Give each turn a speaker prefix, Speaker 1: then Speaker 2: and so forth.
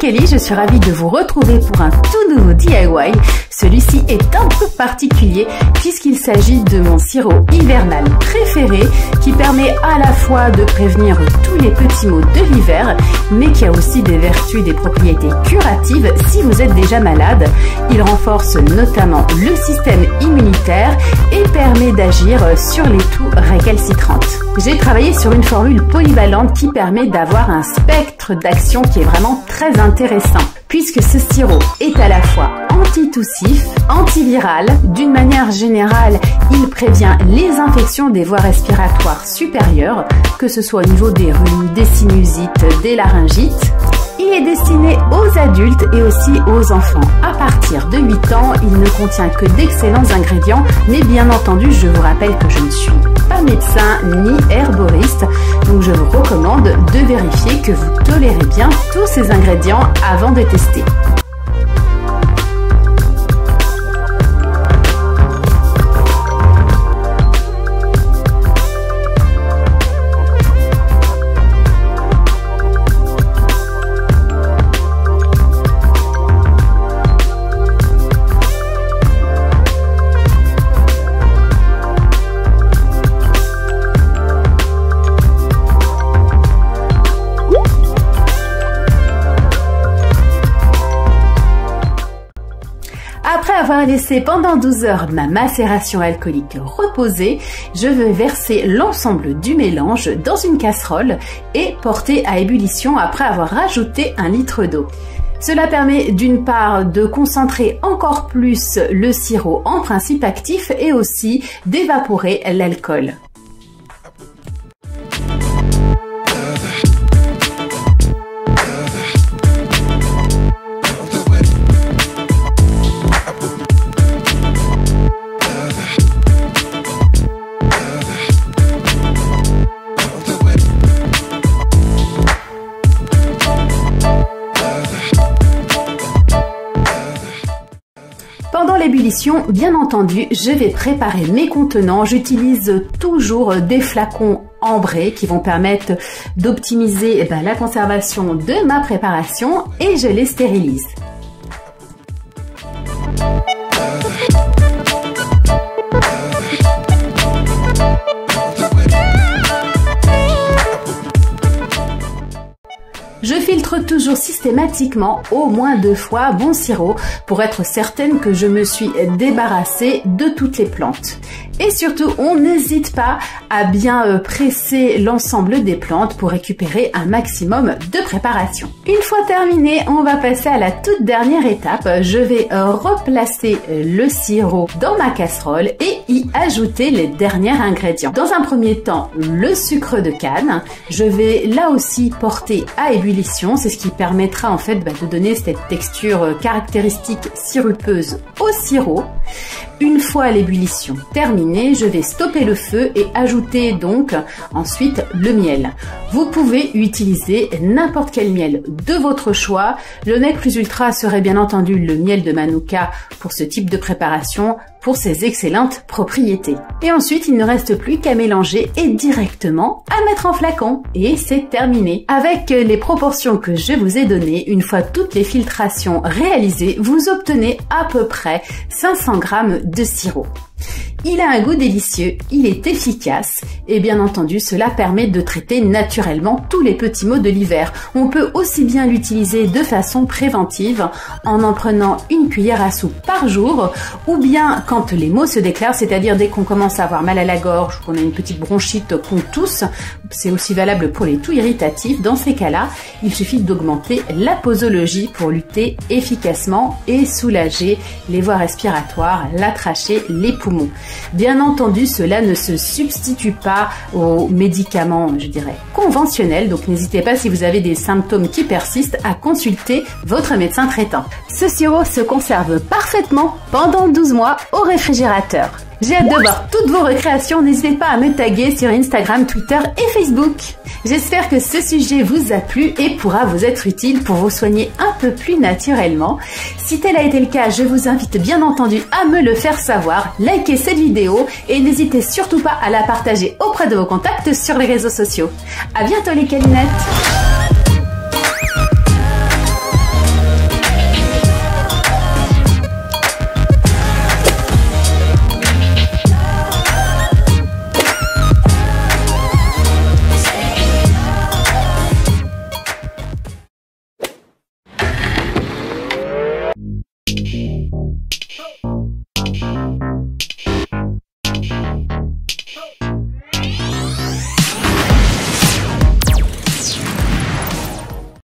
Speaker 1: Kelly, je suis ravie de vous retrouver pour un tout nouveau DIY. Celui-ci est un peu particulier puisqu'il s'agit de mon sirop hivernal préféré qui permet à la fois de prévenir tous les petits maux de l'hiver mais qui a aussi des vertus, des propriétés curatives si vous êtes déjà malade. Il renforce notamment le système immunitaire et permet d'agir sur les toux récalcitrantes. J'ai travaillé sur une formule polyvalente qui permet d'avoir un spectre d'action qui est vraiment très intéressant puisque ce sirop est à la fois antitoussif, antiviral. D'une manière générale, il prévient les infections des voies respiratoires supérieures, que ce soit au niveau des rhumes, des sinusites, des laryngites. Il est destiné aux adultes et aussi aux enfants. À partir de 8 ans, il ne contient que d'excellents ingrédients, mais bien entendu, je vous rappelle que je ne suis pas médecin ni herboriste, donc je vous recommande de vérifier que vous tolérez bien tous ces ingrédients avant de tester. Après avoir laissé pendant 12 heures ma macération alcoolique reposer, je vais verser l'ensemble du mélange dans une casserole et porter à ébullition après avoir rajouté 1 litre d'eau. Cela permet d'une part de concentrer encore plus le sirop en principe actif et aussi d'évaporer l'alcool. Pendant l'ébullition, bien entendu, je vais préparer mes contenants. J'utilise toujours des flacons ambrés qui vont permettre d'optimiser la conservation de ma préparation et je les stérilise. Je filtre toujours systématiquement au moins 2 fois mon sirop pour être certaine que je me suis débarrassée de toutes les plantes. Et surtout, on n'hésite pas à bien presser l'ensemble des plantes pour récupérer un maximum de préparation. Une fois terminé, on va passer à la toute dernière étape. Je vais replacer le sirop dans ma casserole et y ajouter les derniers ingrédients. Dans un premier temps, le sucre de canne. Je vais là aussi porter à ébullition. C'est ce qui permettra en fait de donner cette texture caractéristique sirupeuse au sirop. Une fois l'ébullition terminée, je vais stopper le feu et ajouter donc ensuite le miel. Vous pouvez utiliser n'importe quel miel de votre choix. Le nec plus ultra serait bien entendu le miel de Manuka pour ce type de préparation, pour ses excellentes propriétés. Et ensuite, il ne reste plus qu'à mélanger et directement à mettre en flacon. Et c'est terminé. Avec les proportions que je vous ai données, une fois toutes les filtrations réalisées, vous obtenez à peu près 500 g de sirop. Il a un goût délicieux, il est efficace et bien entendu cela permet de traiter naturellement tous les petits maux de l'hiver. On peut aussi bien l'utiliser de façon préventive en prenant une cuillère à soupe par jour ou bien quand les maux se déclarent, c'est-à-dire dès qu'on commence à avoir mal à la gorge ou qu'on a une petite bronchite, qu'on tousse. C'est aussi valable pour les toux irritatifs. Dans ces cas-là, il suffit d'augmenter la posologie pour lutter efficacement et soulager les voies respiratoires, la trachée, les poumons. Bien entendu, cela ne se substitue pas aux médicaments, je dirais, conventionnels. Donc n'hésitez pas, si vous avez des symptômes qui persistent, à consulter votre médecin traitant. Ce sirop se conserve parfaitement pendant 12 mois au réfrigérateur. J'ai hâte de voir toutes vos recréations. N'hésitez pas à me taguer sur Instagram, Twitter et Facebook. J'espère que ce sujet vous a plu et pourra vous être utile pour vous soigner un peu plus naturellement. Si tel a été le cas, je vous invite bien entendu à me le faire savoir, likez cette vidéo et n'hésitez surtout pas à la partager auprès de vos contacts sur les réseaux sociaux. À bientôt les câlinettes!